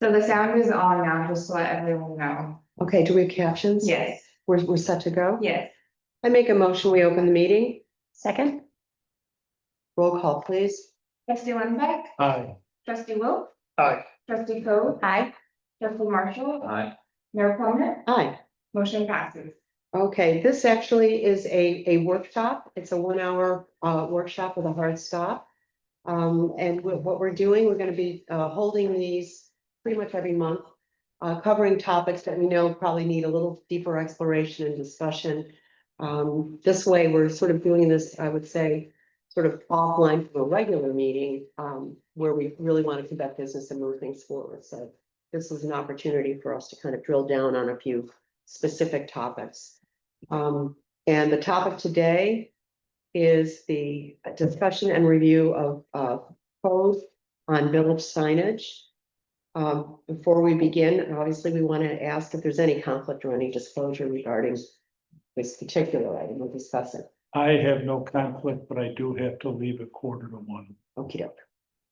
So the sound is on now, just to let everyone know. Okay, do we have captions? Yes, We're set to go? yes. I make a motion, we open the meeting. Second? Roll call, please. Trustee Lundbeck, Aye. trustee Wolf, Aye. trustee Code, Aye. trustee Marshall, Aye. Mayor Plummer, Aye. motion passes. Okay, this actually is a workshop. It's a 1 hour workshop with a hard stop. And what we're doing, we're gonna be holding these pretty much every month. Covering topics that we know probably need a little deeper exploration and discussion. This way, we're sort of doing this, I would say, sort of offline from a regular meeting, where we really want to conduct business and move things forward. So this is an opportunity for us to kind of drill down on a few specific topics. And the topic today is the discussion and review of code on village signage. Before we begin, obviously, we want to ask if there's any conflict or any disclosure regarding this particular item. We'll discuss it. I have no conflict, but I do have to leave at 1:45. Okey doke.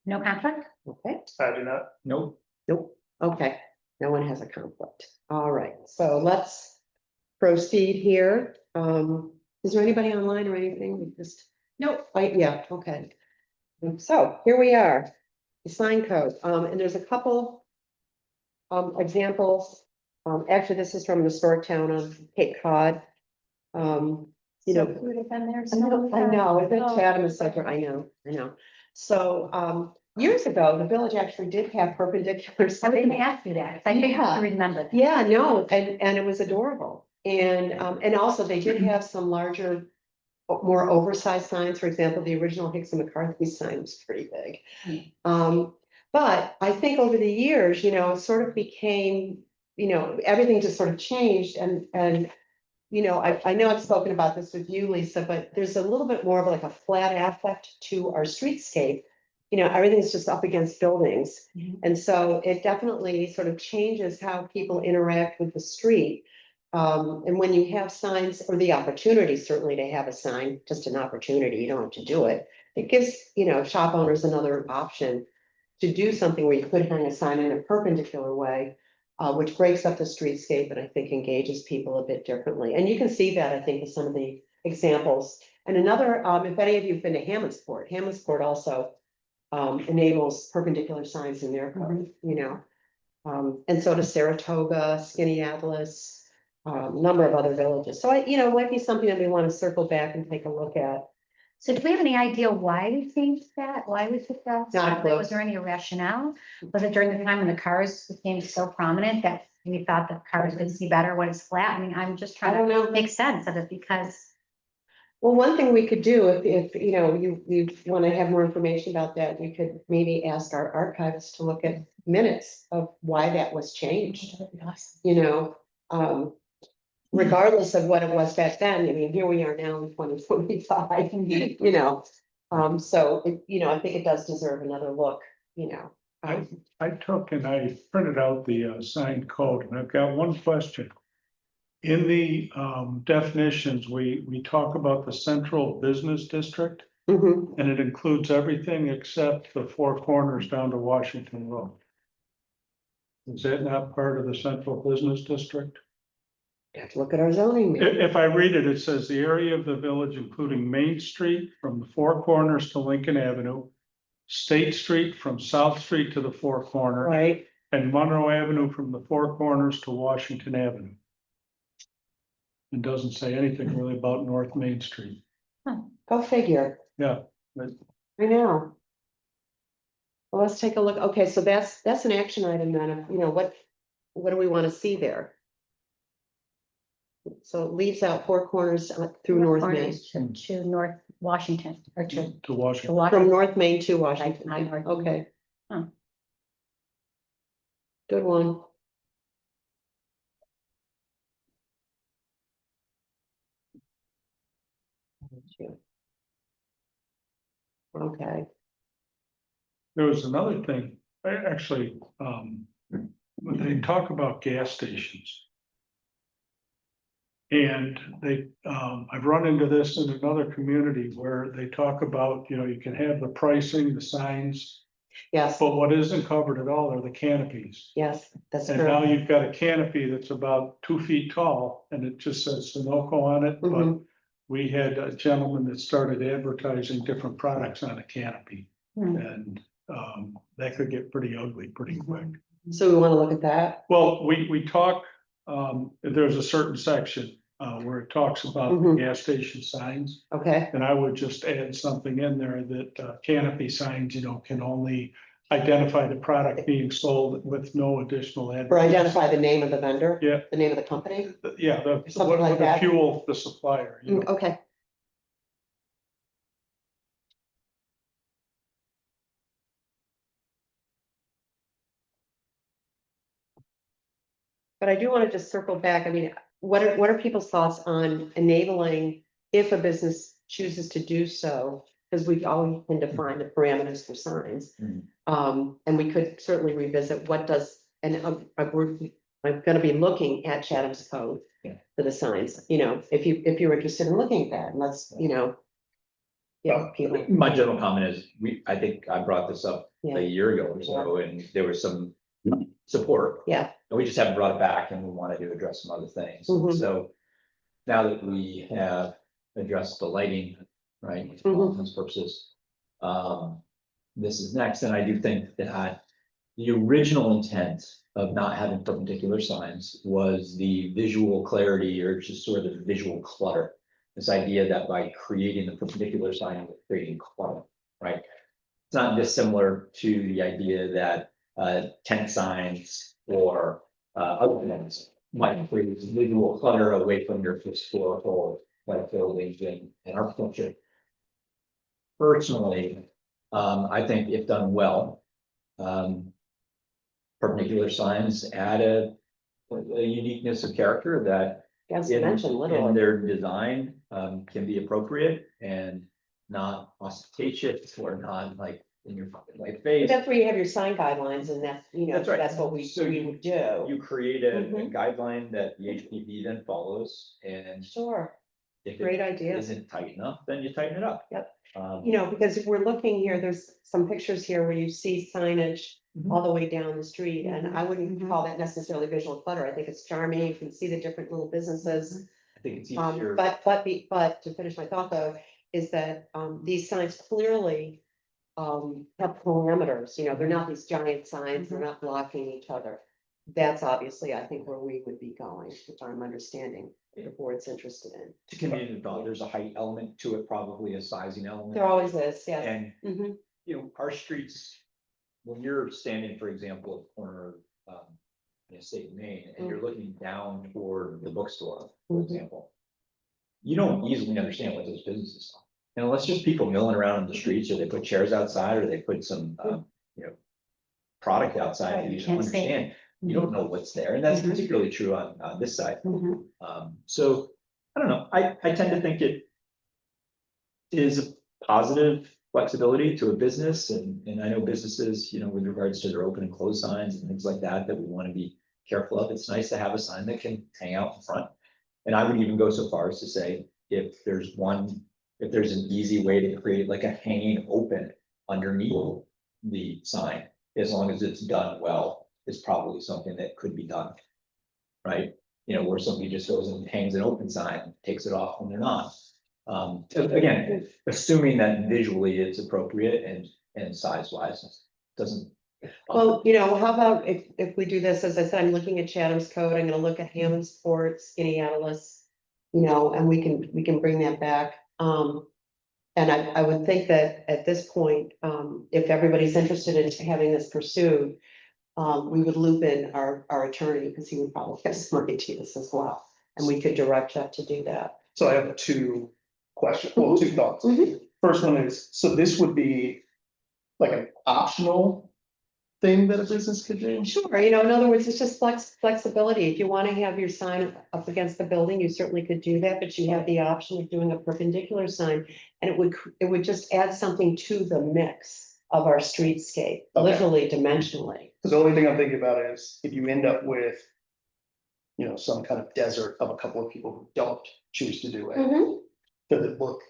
No conflict? Okay, I do not. Nope. nope, okay, no one has a conflict. All right, so let's proceed here. Is there anybody online or anything? We just, Nope. yeah, okay. So here we are, the sign code, and there's a couple examples. Actually, this is from the historic town of Cape Cod. You know, Would have been there. I know, it's a Chatham is such a, I know. So, years ago, the village actually did have perpendicular I was gonna signage. ask you that, 'cause I think Yeah. I remember. Yeah, no, and it was adorable. And also they did have some larger, more oversized signs. For example, the original Hicks and McCarthy sign was pretty big. But I think over the years, it sort of became, everything just sort of changed and, I know I've spoken about this with you, Lisa, but there's a little bit more of like a flat affect to our streetscape. Everything's just up against buildings. Mhm. And so it definitely sort of changes how people interact with the street. And when you have signs or the opportunity certainly to have a sign, just an opportunity, you don't have to do it. It gives, shop owners another option to do something where you could hang a sign in a perpendicular way, which breaks up the streetscape and I think engages people a bit differently. And you can see that, I think, with some of the examples. And another, if any of you have been to Hammondsport also enables perpendicular signs in their code, and so does Saratoga, Skaneateles, number of other villages. So it might be something that we want to circle back and take a look at. So do we have any idea why we changed that? Why we took that? Not a clue. Was there any rationale? Was it during the time when the cars became so prominent that we thought that cars would see better when it's flat? I mean, I'm just I trying don't to know. make sense of it because. Well, one thing we could do if you want to have more information about that, we could maybe ask our archivists to look at minutes of why that was changed. Regardless of what it was back then, I mean, here we are now in 2045, so I think it does deserve another look, I took and I printed out the signed code, and I've got one question. In the definitions, we talk about the central business district, Mhm. and it includes everything except the four corners down to Washington Road. Is that not part of the central business district? Have to look at our zoning. If I read it, it says the area of the village, including Main Street from the four corners to Lincoln Avenue, State Street from South Street to the four corners, Right, and Monroe Avenue from the four corners to Washington Avenue. It doesn't say anything really about North Main Street. go figure, Yeah, I know. Well, let's take a look, okay, so that's an action item then, what do we want to see there? So it leaves out four corners through North Main, To North Washington or to to Washington. from Washington. North Main to Washington, Right, North. okay. Huh. Good one. Okay, There was another thing, actually, when they talk about gas stations. And I've run into this in another community where they talk about, you can have the pricing, the signs Yes, But what isn't covered at all are the canopies. yes, that's And now true. you've got a canopy that's about 2 feet tall and it just says Sunoco on it, but Mhm. we had a gentleman that started advertising different products on a canopy. Hmm. And that could get pretty ugly pretty quick. So we want to look at that. Well, we talk, there's a certain section where it talks about the Mhm. gas station signs. Okay, And I would just add something in there that canopy signs, can only identify the product being sold with no additional or advertising. identify the name of the vendor. Yeah. The name of the company. Yeah, Something what like the that. fuel, the supplier, Okay. But I do want to just circle back. I mean, what are people's thoughts on enabling if a business chooses to do so? Because we always can define the parameters for signs. Mm. And we could certainly revisit what does, and I'm gonna be looking at Chatham's code. Yeah. For the signs, if you're interested in looking at that, and let's, yeah, people, My general comment is, I think I brought this up Yeah. a year ago or so, and there was some support. yeah, And we just haven't brought it back, and we wanted to address some other things. Mhm. So now that we have addressed the lighting, right, for all intents and purposes, this is next, and I do think that the original intent of not having perpendicular signs was the visual clarity, or just sort of the visual clutter. This idea that by creating the perpendicular sign, we're creating clutter, right? It's not dissimilar to the idea that tent signs or other things might create visual clutter away from your historical like buildings and architecture. Personally, I think if done well, perpendicular signs add a uniqueness of character that as in mentioned, in literally. their design can be appropriate and not ostentatious or not like in your fucking like But face. that's where you have your sign guidelines, and that's, That's right. that's what we So would do. You create a Mhm. guideline that the HPP then follows, and Sure, if great it idea. isn't tight enough, then you tighten it up. Yep. Um, Because if we're looking here, there's some pictures here where you see signage Mhm. all the way down the street, and I Mhm. wouldn't call that necessarily visual clutter. I think it's charming. You can see the different little businesses. I think it's easier. But to finish my thought though, is that, these signs clearly, have parameters, they're not these giant signs, they're not blocking each other. That's obviously, I think, where we would be going, if I'm understanding, what the board's interested in. To community thought, there's a height element to it, probably a sizing element. There always is, yes. And, Mhm. our streets, when you're standing, for example, at the corner of, State and Main, and you're looking down toward the bookstore, for Mhm. example, you don't easily understand what those businesses are. And unless just people milling around in the streets, or they put chairs outside, or they put some, product outside that you don't Can't say. understand, you don't know what's there, and that's Mhm. particularly true on this side. Mhm. So, I don't know, I tend to think it is a positive flexibility to a business, and I know businesses, with regards to their open and close signs and things like that, that we want to be careful of. It's nice to have a sign that can hang out in front. And I would even go so far as to say, if there's an easy way to create like a hanging open underneath the sign, as long as it's done well, is probably something that could be done. Right? Where somebody just goes and hangs an open sign, takes it off when they're not. Again, assuming that visually it's appropriate and size wise, doesn't. Well, how about if we do this, as I said, I'm looking at Chatham's code, I'm gonna look at Hammondsport, Skinny Atlas. And we can bring that back. And I would think that at this point, if everybody's interested in having this pursued, we would loop in our attorney, because he would probably have some ideas as well. And we could direct Jeff to do that. So I have two questions, well, two thoughts. Mhm. First one is, so this would be like an optional thing that a business could do? Sure, in other words, it's just flexibility. If you want to have your sign up against the building, you certainly could do that, but you have the option of doing a perpendicular sign. And it would just add something to the mix of our streetscape, Okay. literally dimensionally. Because the only thing I'm thinking about is if you end up with, some kind of desert of a couple of people who don't choose to do it, Mhm. does it look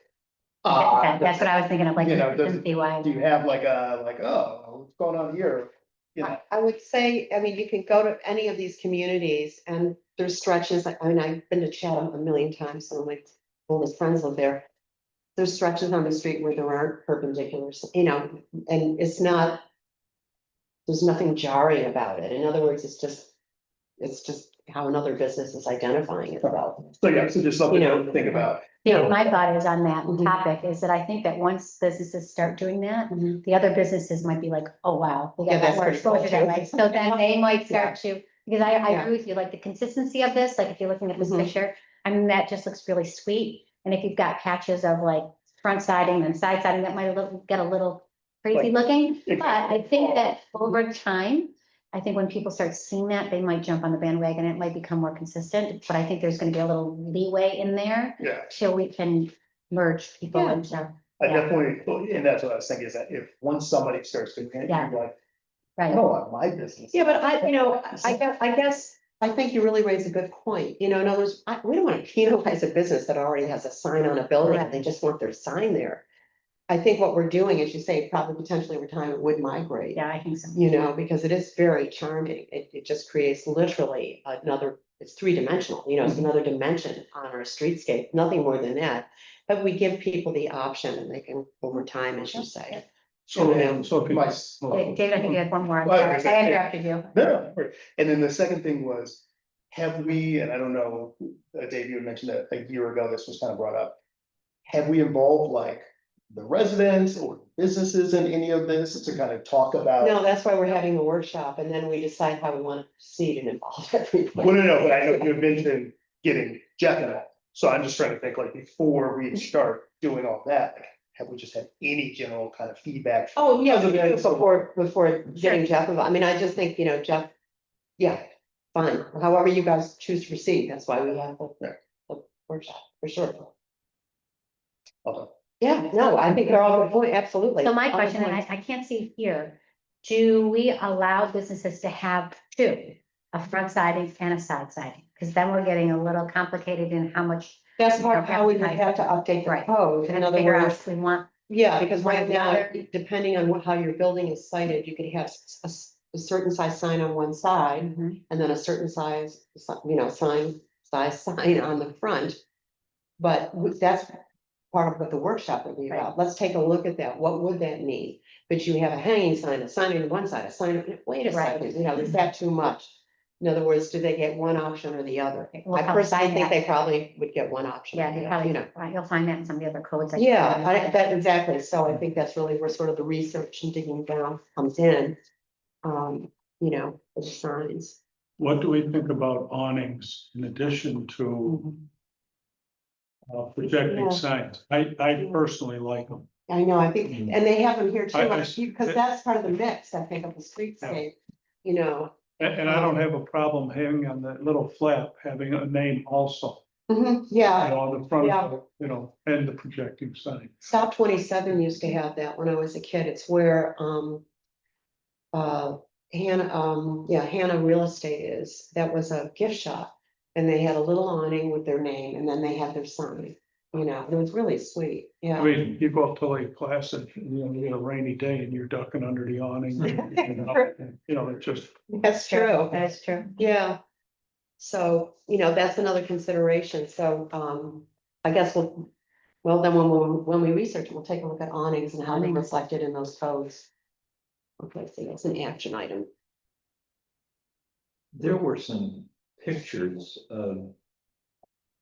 That's what I was thinking of, like, You know, consistency wise. Do you have like oh, what's going on here? You know, I would say, I mean, you can go to any of these communities and there's stretches, I mean, I've been to Chatham a million times, so my oldest friends live there. There's stretches on the street where there aren't perpendiculars, you know, and it's not. There's nothing jarring about it. In other words, it's just how another business is identifying itself. so yeah, so just something You know. to think about. Yeah, my thought is on that Mhm. topic is that I think that once businesses start doing that, Mhm. the other businesses might be like, oh, wow. We Yeah, got that's that more pretty cool, exposure that too. way. So then they might start to, because I Yeah. agree with you, like the consistency of this, like if you're looking at this Mhm. picture, I mean, that just looks really sweet. And if you've got patches of like front siding and side siding, that might get a little crazy looking. But I think that over time, I think when people start seeing that, they might jump on the bandwagon. It might become more consistent, but I think there's gonna be a little leeway in there Yeah, till we can merge people Yeah. into. I Yeah. definitely, and that's what I was thinking, is that if once somebody starts doing it, Yeah. you're like, I Right, don't want my business. Yeah, but I think you really raise a good point. You know, in other words, we don't want to penalize a business that already has a sign on a building and they just want their sign there. I think what we're doing, as you say, probably potentially over time, it would migrate. yeah, I think so. You know, because it is very charming. It just creates literally another, it's three-dimensional, you know, it's another dimension on our streetscape, nothing more than that. But we give people the option and they can, over time, as you say. So, Yeah. so if you. David, I think you had one more. I'm Well, sorry. is I that- interrupted you. No, right. And then the second thing was, have we, and I don't know, Dave, you had mentioned that a year ago, this was kind of brought up. Have we involved like the residents or businesses in any of this to kind of talk about? No, that's why we're having the workshop and then we decide how we want to proceed and involve everybody. Well, no, but I know you had mentioned getting Jeff in it, so I'm just trying to think like before we start doing all that, like, have we just had any general kind of feedback? Oh, yeah, Other than- before getting Jeff involved. I mean, I just think, you know, Jeff, yeah, fine, however you guys choose to proceed, that's why we have the workshop, for sure. Okay. Yeah, no, I think they're all good point, absolutely. So my All good question, and points. I can't see here, do we allow businesses to have two, a front siding and a side siding? Because then we're getting a little complicated in how much. That's part of how we would have to update the Right. code, We're in gonna other figure out words. if we want, Yeah, because one or right the now, other. depending on how your building is sited, you could have a certain size sign on one side. Mhm. And then a certain size, you know, sign on the front. But that's part of what the workshop would be about. Let's take a look at that. What would that mean? But you have a hanging sign, a sign on one side, a sign, wait a Right. second, you know, is that too much? In other words, do they get one option or the other? We'll I probably personally find think that. they probably would get one option. Yeah, you probably, You know, you'll find that in some of the other codes. yeah, that exactly. So I think that's really where sort of the research and digging down comes in. You know, the signs. What do we think about awnings in addition to projecting Yeah. signs? I personally like them. I know, I think, and they have them here too, I- because that's part of the mix, I think, of the streetscape, you know. And I don't have a problem hanging on that little flap, having a name also, you Yeah, know, on the front, Yeah. of it, you know, and the projecting sign. Stop 27 used to have that when I was a kid. It's where, Hannah Real Estate is. That was a gift shop. And they had a little awning with their name and then they had their sign, you know, it was really sweet, I yeah. mean, you go up to Lake Placid, and, you know, you get a rainy day and you're ducking under the awning. You know, it just, That's true, That is true. yeah. So, you know, that's another consideration. So, I guess well, then when we research, we'll take a look at awnings and how they're Awnings. reflected in those codes. Okay, so that's an action item. There were some pictures of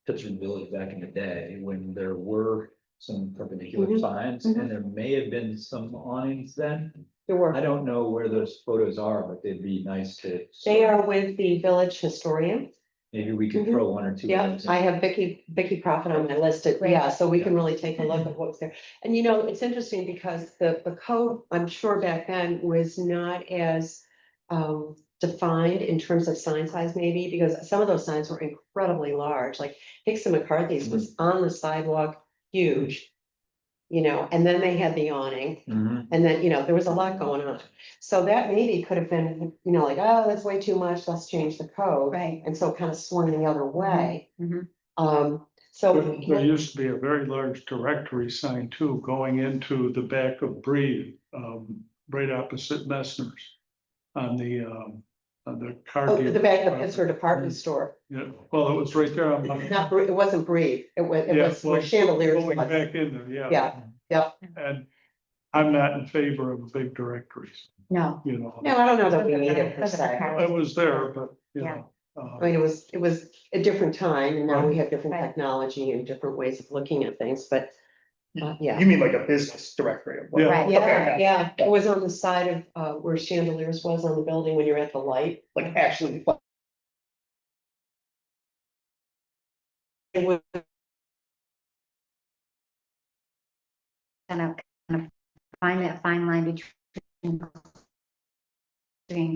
Pittsburgh Village back in the day when there were some perpendicular Mhm, signs, mhm. and there may have been some awnings then. There were. I don't know where those photos are, but they'd be nice to. They are with the village historian. Maybe we could Mhm. throw one or two. of Yeah, those in. I have Vicky Prophet on my list. Yeah, so we can really take a look at what's there. And you know, it's interesting because the code, I'm sure back then was not as defined in terms of sign size maybe, because some of those signs were incredibly large, like Hickson McCarthy's was on the sidewalk, huge. You know, and then they had the awning. Mhm. And then, you know, there was a lot going on. So that maybe could have been, you know, like, oh, that's way too much, let's change the code. Right. And so it kind of swung the other way. Mhm. So. There used to be a very large directory sign too, going into the back of Breed, right opposite Messner's. On the car. Oh, the dealer back of property. Pittsburgh department store. Yeah, well, it was right there on. Not, it wasn't Breed. It was, Yeah, where well, chandeliers Going was. back in there, yeah. Yeah, yeah. And I'm not in favor of big directories, No. you know. No, I don't know that we need it per se. It was there, but, you Yeah. know. I mean, it was a different time and now we have different Right. technology and different ways of looking at things, but yeah. You mean like a business directory? of what- Yeah. Right. Yeah, yeah. It was on the side of where chandeliers was on the building when you're at the light. Like actually, It was Kind of find that fine line between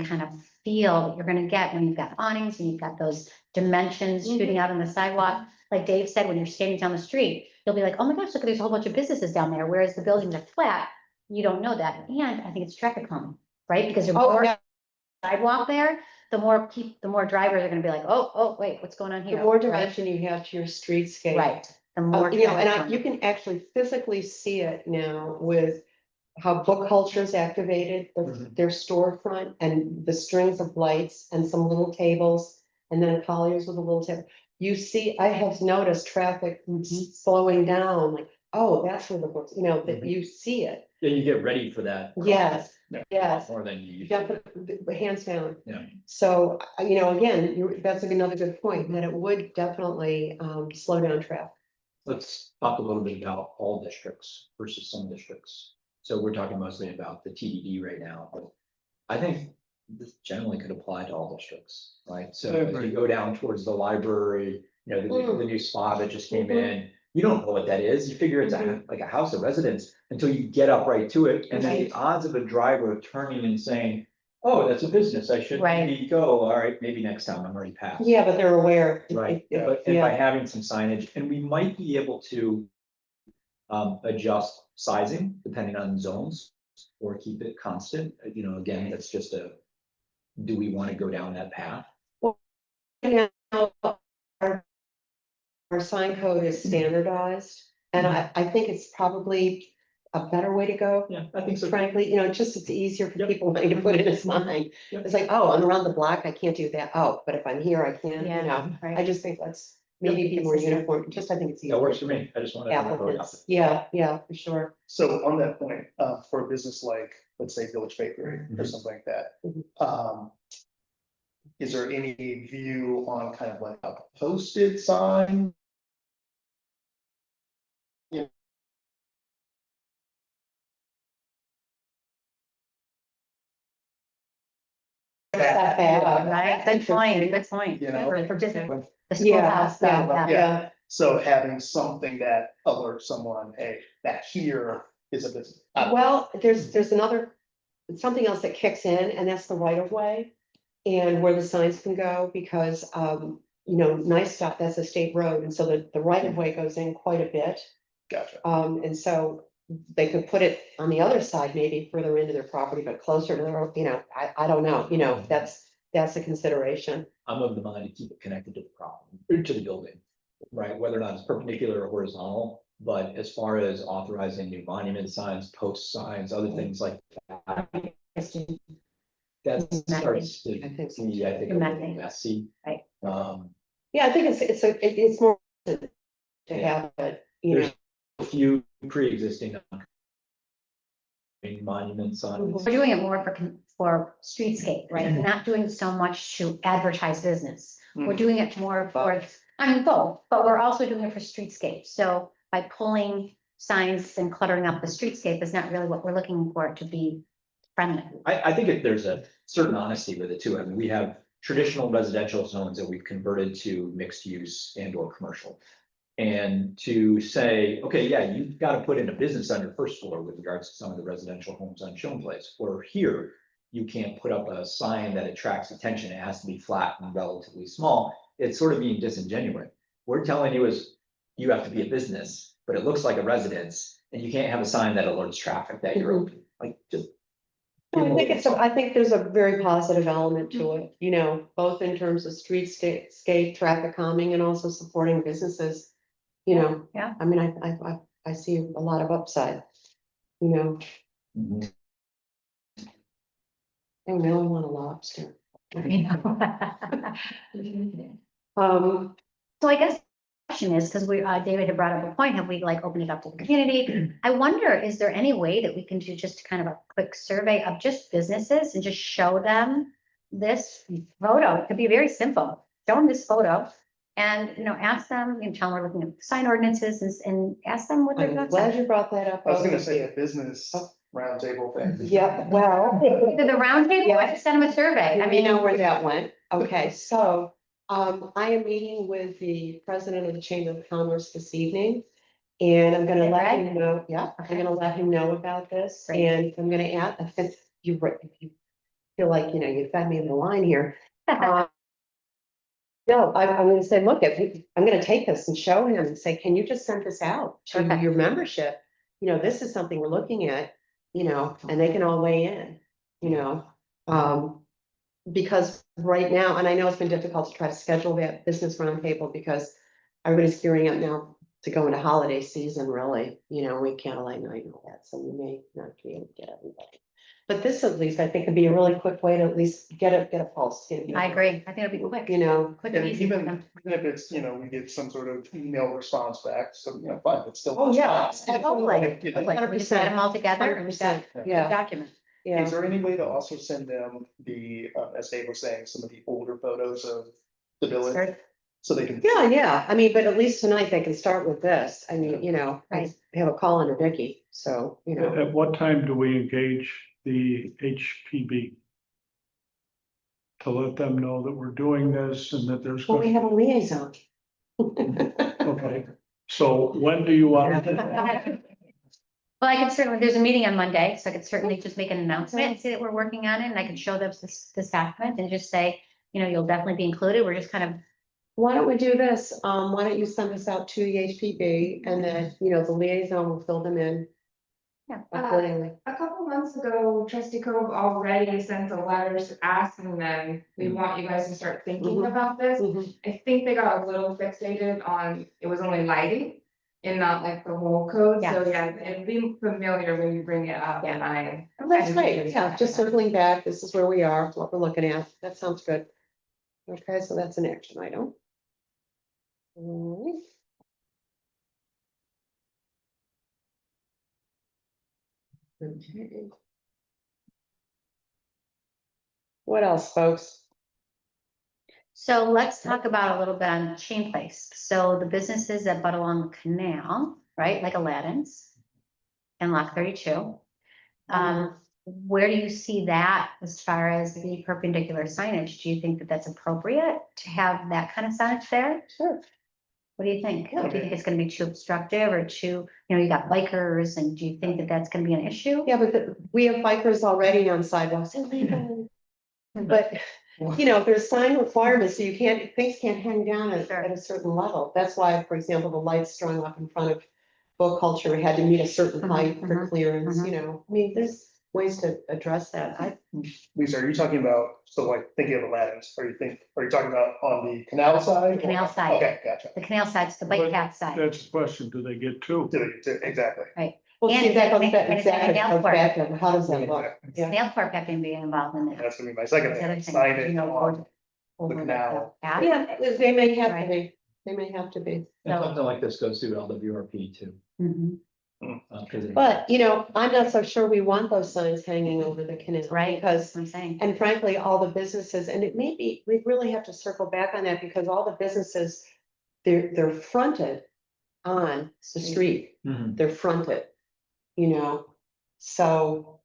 kind of feel that you're gonna get when you've got awnings and you've got those dimensions shooting out on the sidewalk. Like Dave said, when you're standing down the street, you'll be like, oh my gosh, look at, there's a whole bunch of businesses down there, whereas the buildings are flat, you don't know that. And I think it's traffic calming, right? Because there's Oh, more yeah. sidewalk there, the more drivers are gonna be like, oh, wait, what's going on The here? more Right? dimension you have to your streetscape. Right, the more. You know, and traffic you calming. can actually physically see it now with how book culture's activated their storefront and the strings of lights and some little tables. And then Colliers with a little table. You see, I have noticed traffic slowing down, like, oh, that's where the books, you know, that you see it. Yeah, you get ready for that. Yes, Yeah. yes. More than you. Yeah, but hands down. Yeah. So, you know, again, that's another good point, that it would definitely slow down traffic. Let's talk a little bit about all districts versus some districts. So we're talking mostly about the TDD right now, but I think this generally could apply to all districts, right? So I if agree. you go down towards the library, you know, the new spa that just came Mhm. in, you don't know what that is. You figure it's like a house of residence until you get up right to it. And then the odds of a driver turning and saying, oh, that's a business, I should Right. maybe go, all right, maybe next time, I'm already past. Yeah, but they're aware. Right, Yeah. but and by Yeah. having some signage, and we might be able to adjust sizing depending on zones or keep it constant. You know, again, that's just do we want to go down that path? Now, our sign code is standardized, and I think it's probably a better way to go. Yeah, I think so. Frankly, you know, just it's easier for Yep. people wanting to put in a sign. Yep. It's like, oh, I'm around the block, I can't do that. Oh, but if I'm here, I can, you Yeah, know. right. I just think that's maybe be more uniform, just I think it's easier. That works for me. I just want to. Applicants, yeah, for sure. so on that point, for a business like, let's say Village Bakery or Mhm. something like that. Mhm. Is there any view on kind of like a posted sign? That bad. Right, good point. You know? For business, the Yeah, schoolhouse, stuff, yeah, yeah. yeah. So having something that alerts someone, hey, that here is a business. Well, there's another, something else that kicks in, and that's the right of way. And where the signs can go, because, you know, Nice Stop, that's a state road, and so the right of way goes in quite a bit. Gotcha. And so they could put it on the other side, maybe further into their property, but closer to their, you know, I don't know, you know, that's a consideration. I'm of the mind to keep it connected to the property, or to the building, right? Whether or not it's perpendicular or horizontal, but as far as authorizing new monument signs, post signs, other things like that. That starts to, I think so. be, I think, a little Messy. messy. Right. Yeah, I think it's more to Yeah. have it, you know. There's a few pre-existing monuments on. We're doing it more for streetscape, right? We're not doing so much to advertise business. We're doing it more for, I mean, both, but we're also doing it for streetscape. So by pulling signs and cluttering up the streetscape is not really what we're looking for it to be friendly. I think there's a certain honesty with it too. I mean, we have traditional residential zones that we've converted to mixed use and or commercial. And to say, okay, yeah, you've got to put in a business on your first floor with regards to some of the residential homes on Shown Place, or here, you can't put up a sign that attracts attention. It has to be flat and relatively small. It's sort of being disingenuous. We're telling you is you have to be a business, but it looks like a residence and you can't have a sign that alerts traffic that you're open, like just. I think there's a very positive element to it, you know, both in terms of streetscape, traffic calming, and also supporting businesses. you know? Yeah. I mean, I see a lot of upside, you know, Mhm. I really want a lobster. You know? Um, So I guess the question is, because David had brought up a point, have we like opened it up to the community? I wonder, is there any way that we can do just kind of a quick survey of just businesses and just show them this photo? It could be very simple. Show them this photo and, ask them, tell them we're looking at sign ordinances and ask them what their I'm thoughts glad are. you brought that up. I was gonna say a business roundtable thing. Yeah, well. Either the round table, I just send them a survey. I We mean, know where that went. Okay, so, I am meeting with the president of the Chamber of Commerce this evening. And I'm gonna Is that let right? him know, yeah, I'm Okay. gonna let him know about this, Great. and I'm gonna add, if you feel like, you fed me the line here. No, I'm gonna say, look, I'm gonna take this and show him and say, can you just send this out to Perfect. your membership? This is something we're looking at, and they can all weigh in, um. Because right now, and I know it's been difficult to try to schedule that business roundtable because everybody's gearing up now to go into holiday season, really, we candlelight night and all that, so we may not be able to get everybody. But this at least, I think, would be a really quick way to at least get a pulse. I agree. I think it'll be quick, Quick and And easy for even, them. even if it's, we get some sort of email response back, so, fine, it's still. Oh, yeah. Totally. You know, Like, we just add them all together and we've got 100%, a yeah, document. yeah. Is there any way to also send them the, as Dave was saying, some of the older photos of the village? Sure. So they can. Yeah, I mean, but at least tonight they can start with this. I mean, I Right. have a call into Vicky, so, At what time do we engage the HPB? To let them know that we're doing this and that there's. well, we have a liaison. Okay, so when do you want? Well, I could certainly, there's a meeting on Monday, so I could certainly just make an announcement and say that we're working on it, and I could show them this document and just say, you'll definitely be included. We're just kind of, Why don't we do this? Why don't you send this out to the HPB and then, the liaison will fill them in yeah. accordingly. A couple months ago, Trustee Cove already sent a letter asking them, we want you guys to start thinking Mhm. about this. Mhm. I think they got a little fixated on, it was only lighting and not like the whole code, so Yes. yeah, it'd be familiar when you bring it up and I. That's great, yeah, just circling back, this is where we are, what we're looking at, that sounds good. Okay, so that's an action item. Alright. Okay. What else, folks? So let's talk about a little bit on Chain Place. So the businesses that butt along the canal, right, like Aladdin's and Lock 32. Where do you see that as far as the perpendicular signage? Do you think that that's appropriate to have that kind of signage there? Sure. What do you think? Yeah, Do you think it's gonna be too obstructive or too, you got bikers, and do you think that that's gonna be an issue? Yeah, but we have bikers already on sidewalks. But, there's sign requirements, so things can't hang down at a certain level. That's why, for example, the lights strung up in front of book culture had to meet a certain height for mhm, clearance, mhm. I mean, there's ways to address that. Lisa, are you talking about, so like thinking of Aladdin's, are you talking about on the canal side? The canal side. Okay, gotcha. The canal side's the bike path side, That's the question, do they get two? Exactly. right? Well, And see, that goes and back, it's a exactly, nail goes court. back to how does that look? Yeah. Snail Park having to be involved in that. That's gonna be my second That's the other thing, thing, signage on over canal. path. Yeah, they may have to Right. be, they may have to be. And something like this goes through LWRP too. Mhm. But, I'm not so sure we want those signs hanging over the canal. Right, Because, that's what I'm saying. and frankly, all the businesses, and it may be, we really have to circle back on that because all the businesses, they're fronted on the street, Mhm. they're fronted, so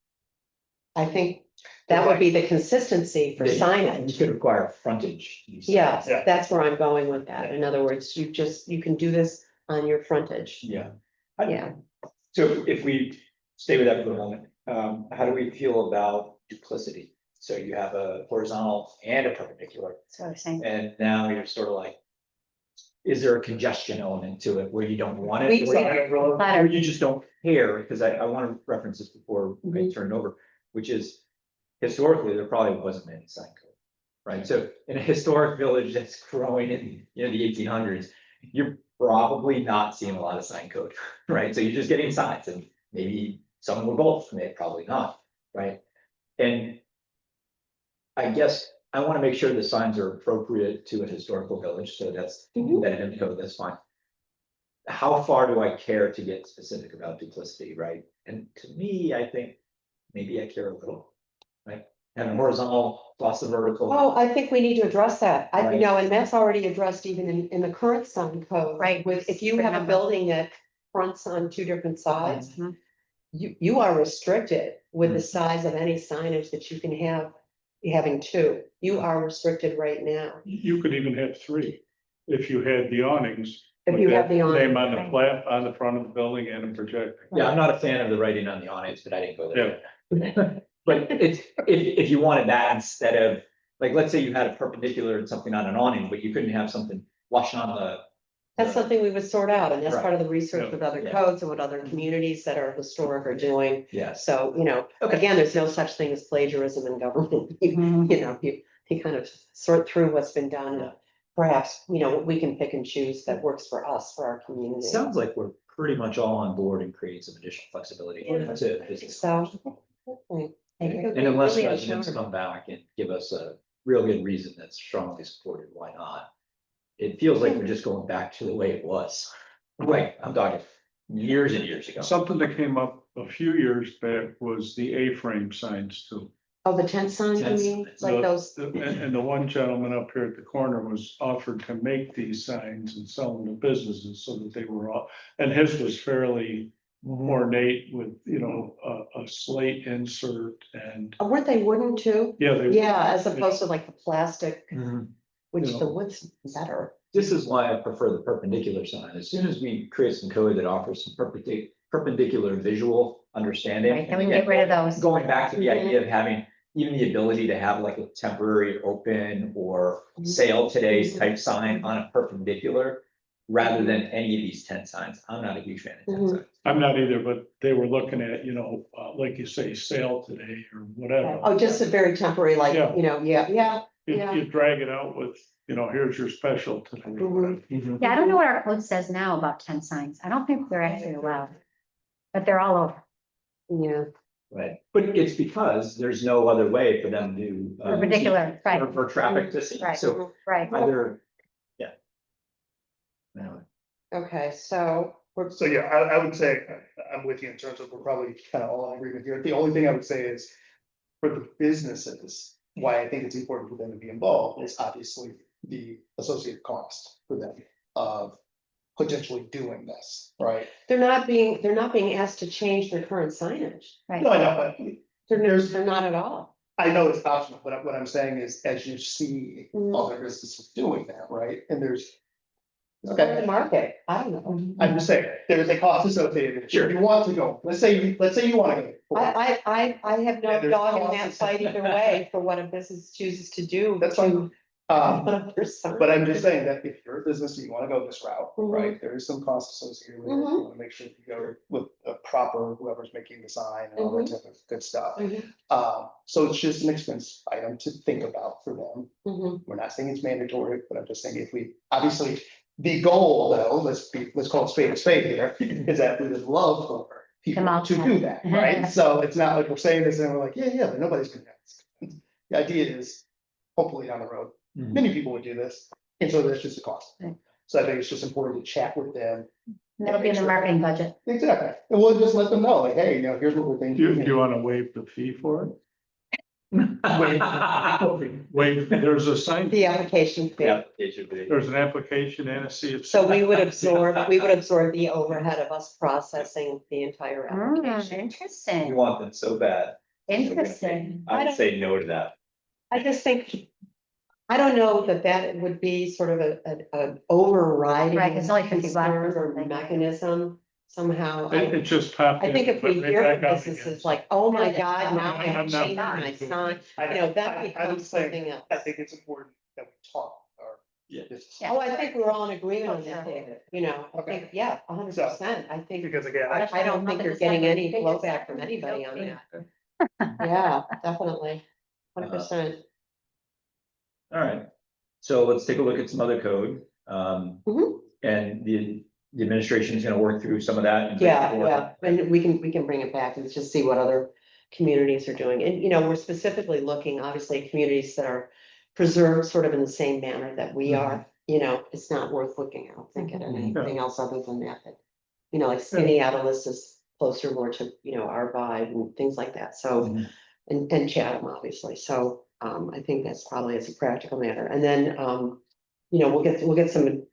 I think that would be the consistency for You signage. could require frontage. you said. Yes, Yeah. that's where I'm going with that. In other words, you can do this on your frontage. Yeah. Yeah. So if we stay with that for a moment, how do we feel about duplicity? So you have a horizontal and a perpendicular, That's what I was saying. and now you're sort of like, is there a congestion element to it where you don't want it? We- Or you just don't care? Because I want to reference this before I Mhm. turn it over, which is historically, there probably wasn't any sign code. Right, so in a historic village that's growing in, the 1800s, you're probably not seeing a lot of sign code, right? So you're just getting signs and maybe some were both, maybe probably not, right? And I guess I want to make sure the signs are appropriate to a historical village, so that's Mhm. that in code, that's fine. How far do I care to get specific about duplicity, right? And to me, I think maybe I care a little, right? And horizontal plus the vertical. Oh, I think we need to address that. I, you Right. know, and that's already addressed even in the current sign code. Right. With, if you have a Remember. building that fronts on two different sides, Mhm. you are restricted with the Mhm. size of any signage that you can have, having two. You are restricted right now. You could even have three, if you had the awnings. If with you that have the awning. Name on the Right. flap, on the front of the building and a projector. Yeah, I'm not a fan of the writing on the awnings, but I didn't go there. But it's, if you wanted that instead of, like, let's say you had a perpendicular and something on an awning, but you couldn't have something flush on the. That's something we would sort out, and that's Right. part of the research with other Yeah. codes and what other communities that are historic are doing. Yes, So, you know, Okay. again, there's no such thing as plagiarism in government. Mhm. You know, you kind of sort through what's been done. Yeah. Perhaps, you know, we can pick and choose that works for us, for our it community. sounds like we're pretty much all on board and creating some additional flexibility Yeah. to business. So. okay. And unless Really residents unsure. come back and give us a real good reason that's strongly supported, why not? It feels like we're just going back to the way it was. Right, I'm talking years and years ago. Something that came up a few years back was the A-frame signs too. Oh, the tent signs, you Tent mean, signs. like those, And the one gentleman up here at the corner was offered to make these signs and sell them to businesses so that they were all, and his was fairly ornate with, you know, a slate insert and, weren't they wooden too? yeah, they. Yeah, as opposed to like the plastic, Mhm. which You the know. wood's better. This is why I prefer the perpendicular sign. As soon as we create some code that offers some perpendicular visual understanding. Right, then we and can again, get rid of those. Going back to the Mhm. idea of having even the ability to have like a temporary open or Mhm. sale today's Mhm. type sign on a perpendicular. Rather than any of these tent signs. I'm not a huge fan of tent Mhm. signs. I'm not either, but they were looking at, you know, like you say, sale today or whatever. Oh, just a very temporary, like, Yeah. you know, yeah. You drag it out with, you know, here's your special today. or whatever. Yeah, I don't know what our code says now about 10 signs. I don't think they're actually allowed. But they're all over. Yeah. Right, but it's because there's no other way for them to. Perpendicular, right. For traffic to see, Right. so Right. either, yeah. Anyway. Okay, so we're, So yeah, I would say, I'm with you in terms of we're probably kind of all in agreement here. The only thing I would say is for the businesses, why I think it's important for them to be involved is obviously the associated cost for them of potentially doing this, right? they're not being asked to change their current signage. Right. No, I know, but They're not at all. I know it's optional, but what I'm saying is, as you see Mhm. other businesses doing that, right, and there's. It's part of the market. I don't know. I'm just saying, there's a cost associated, Sure. if you want to go, let's say you wanna go. I have no Yeah, there's dog in costs that fight either way for what a business chooses to do. That's to- fine. their sign. But I'm just saying that if you're a business and you wanna go this route, Mhm. right, there is some cost associated with it. Mhm. You wanna make sure you go with a proper, whoever's making the sign and all that type of good stuff. Mhm. So it's just an expense item to think about for them. Mhm. We're not saying it's mandatory, but I'm just saying if we, obviously, the goal though, let's call it spade a spade here, is that we would love for people Them all to to do that, right? So it's not like we're saying this and we're like, yeah, but nobody's gonna do this. The idea is, hopefully down the road, Mhm. many people would do this, and so there's just a cost. Right. So I think it's just important to chat with them. That'll be in the marketing budget. Exactly, and we'll just let them know, like, hey, you know, here's what we're thinking. Do you want to waive the fee for it? Waive, there's a sign, The application fee. Yeah, it should be. there's an application and a CFC. So we would absorb the overhead of us processing the entire application. We Interesting, want them so bad. interesting. I would say no to that. I just think, I don't know that would be sort of an overriding. Right, it's only 50 bucks or concern or something. mechanism somehow. It just popped. I think in, if we but hear back from up businesses again. like, oh my God, now I I'm have not changed my worried. sign, I- you know, that I'm becomes just saying, something else. I think it's important that we talk our. Yeah. business. Yeah. Oh, I think we're all in agreement on Oh, that, sure. David, you know, I Okay. think, yeah, 100%, I think, Because again, I don't think you're getting any blowback from anybody on that. Yeah, definitely, 100%. All right, so let's take a look at some other code. Mhm. and the administration is gonna work through some of that. and- Yeah, and we can bring it back and just see what other communities are doing. And, you know, we're specifically looking, obviously, at communities that are preserved sort of in the same manner that we are. You know, it's not worth looking, I don't think, at anything else other than that. But, you know, like Minneapolis is closer more to, you know, our vibe and things like that. So, Mhm. and Chatham, obviously. So, I think that's probably as a practical matter. And then, you know, we'll get some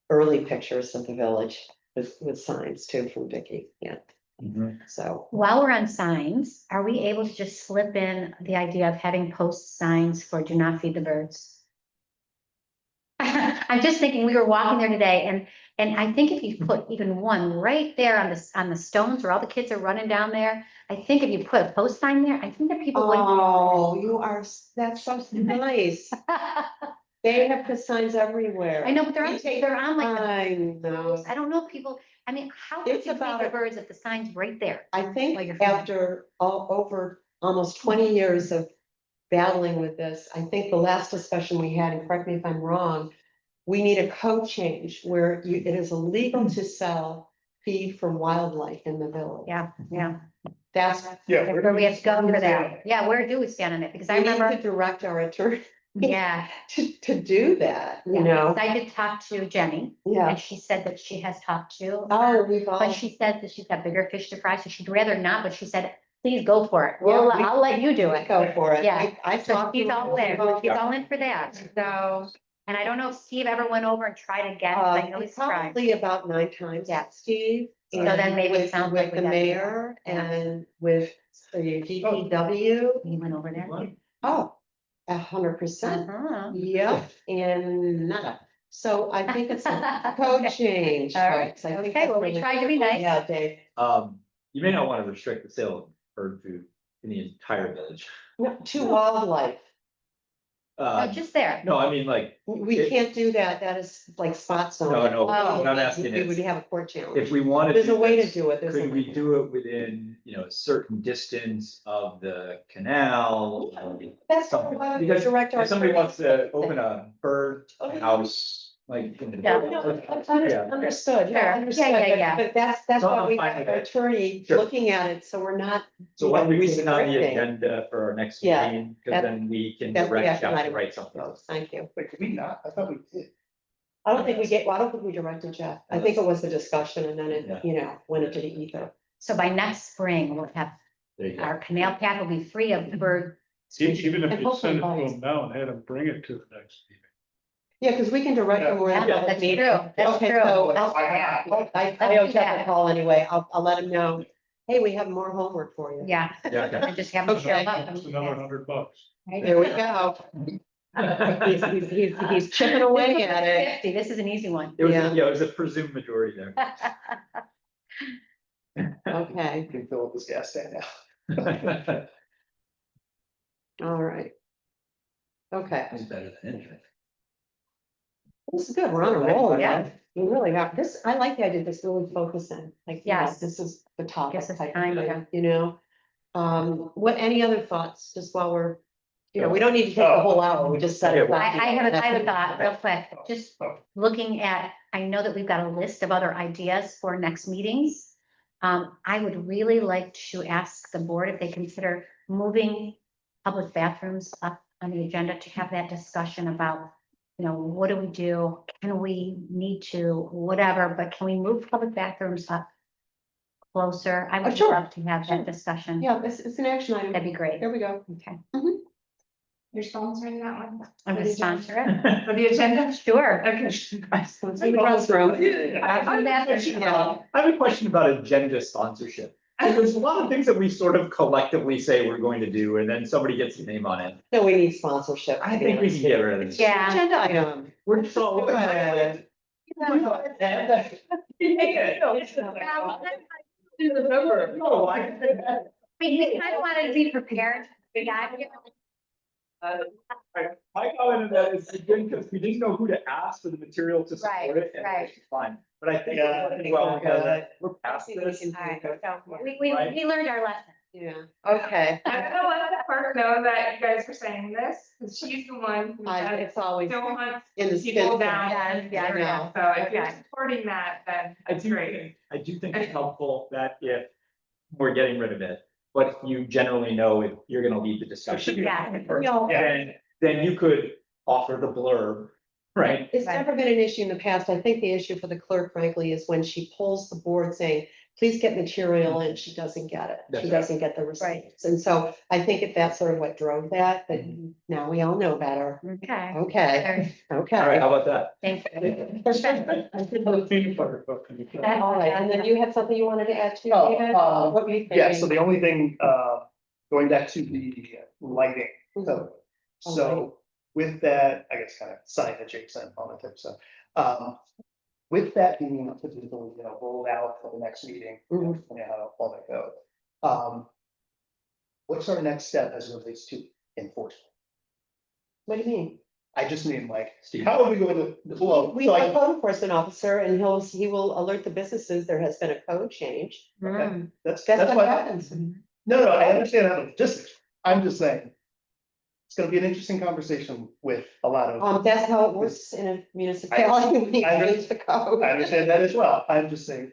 early pictures of the village with signs too from Vicky. Yeah, Mhm. so. While we're on signs, are we able to just slip in the idea of having post signs for do not feed the birds? I'm just thinking, we were walking there today and I think if you put even one right there on the stones where all the kids are running down there, I think if you put a post sign there, I think that people would. Oh, you are, that's so nice. They have the signs everywhere. I know, but We take- they're on like, I know. I don't know if people, I mean, how could It's you feed about the a- birds if the sign's right there? I Well, think you're fine. after over almost 20 years of battling with this, I think the last discussion we had, and correct me if I'm wrong, we need a code change where it is illegal to sell feed for wildlife in the village. Yeah, yeah. That's. Yeah. Where we have to go for that. Yeah, where do we stand on it? Because I We need to remember, direct our attorney yeah. to do that, you Yeah, know? 'cause I did talk to Jenny Yeah. and she said that she has talked to. Oh, we've all. But she said that she's got bigger fish to fry, so she'd rather not, but she said, please go for it. Well, Yeah, I'll let you do it. Go for it. Yeah. I So talked to she's all in, her. she's all in for that. So, and I don't know if Steve ever went over and tried again. 'cause I know he's tried. Probably about 9 times. Yeah. Steve. So then maybe it with- sounds like With we the got to do mayor that. Yeah. and with the DPW. He went over there. Oh, 100%. Uh-huh. Yep, and nada. So I think it's a code change. All right, folks. I think okay, that's well, we really- tried to be nice. Yeah, Dave. You may not want to restrict the sale of bird food in the entire village. No, to wildlife. No, just there. No, I mean, like, We It- can't do that. That is like spot zone. no, Oh. what I'm asking We would is, have a court if challenge. we wanted. There's a way to this, do it. There's a Could way. we do it within, you know, a certain distance of the canal? That's something? why we Because direct our. If somebody wants to open a bird Oh, house, like. Yeah. Understood, understood, Sure. yeah, understood, Yeah, yeah, but that's So why I'm we fine have with our it. attorney Sure. looking at it, so we're not. So why don't we put it on the restricting. agenda for our next Yeah, meeting, that- because then we can that's the direct action Jeff to item. write something. Thank you. Wait, did we not? I thought we did. I don't think we get, well, I don't think we directed Jeff. I think it was the discussion and then Yeah. it, you know, went into the ether. So by next spring, we'll have, There you go. our canal path will be free of the bird. Even if And you send it to hopefully them now and had them bring it to the next meeting. Yeah, because we can direct them where. Yeah, that's true, that's Okay, true. so That's- I owe Jeff a call anyway. I'll let him know. Hey, we have more homework for you. Yeah, Yeah, okay. and just have them show Okay. up. That's another $100. There we go. He's chipping away at it. 50, this is an easy one. It was, Yeah. yeah, it was a presumed majority there. Okay, You can fill up this gas tank now. all right. Okay, It's better than anything. this is good. We're on a roll. Yeah. We really have this. I like the idea of this really focusing, like, you know, Yes. this is the topic Gives us type of time, thing, yeah. you know? Any other thoughts, just while we're, you know, we don't need to take the whole hour, we just set it. I have a thought, real quick, just looking at, I know that we've got a list of other ideas for next meetings. I would really like to ask the board if they consider moving public bathrooms up on the agenda to have that discussion about, you know, what do we do? Can we need to, whatever, but can we move public bathrooms up closer? I would Sure. love to have Sure. that discussion. Yeah, it's an action item. That'd be great. There we go. Okay, You're sponsoring that one? I'm gonna sponsor it. For the agenda? Sure. Okay. Let's see the restroom. I have a question about agenda sponsorship. There's a lot of things that we sort of collectively say we're going to do, and then somebody gets the name on it. No, we need sponsorship. I think we can get rid of this. Yeah. Agenda item. We're just all. No, We kind of wanted to be prepared. Yeah. My comment on that is good because we didn't know who to ask for the material to support Right, it, and right. it's fine. But I think Yeah, we're I working think well, we're good. we're past this. All right, so we learned our lesson. Yeah, okay. I'm gonna let the clerk know that you guys are saying this, because she's the one who said It's always don't hunt in the people skin. down. Yeah, I know. So if you're Okay. supporting that, then I that's do great. think, I do think it's helpful that if we're getting rid of it, but you generally know if you're gonna lead the discussion. Yeah. Then you could offer the blurb, right? It's Right. never been an issue in the past. I think the issue for the clerk frankly is when she pulls the board saying, please get material and she doesn't get it. That's She right. doesn't get the receipts. And so I think if that's sort of what drove that, but now we all know better. Okay. Okay, All right, okay. how about that? Thank you. Peanut butter cookie. All right, and then you had something you wanted to add to, Oh, David? What were you Yeah, so thinking? the only thing, going back to the lighting, so, so with that, I guess kind of sign adjacent on the tip, so. With that being, rolled out for the next meeting, Mhm. how all that goes. What's our next step as it relates to enforcement? What do you mean? I just mean like, Steve. how are we going to, well, We so have a I, code enforcement officer and he will alert the businesses there has been a code change. Mm. that's That's what why. happens. No, I understand how the logistics, I'm just saying. It's gonna be an interesting conversation with a lot of, That's how it works in a municipality, when you I under- change the code. I understand that as well, I'm just saying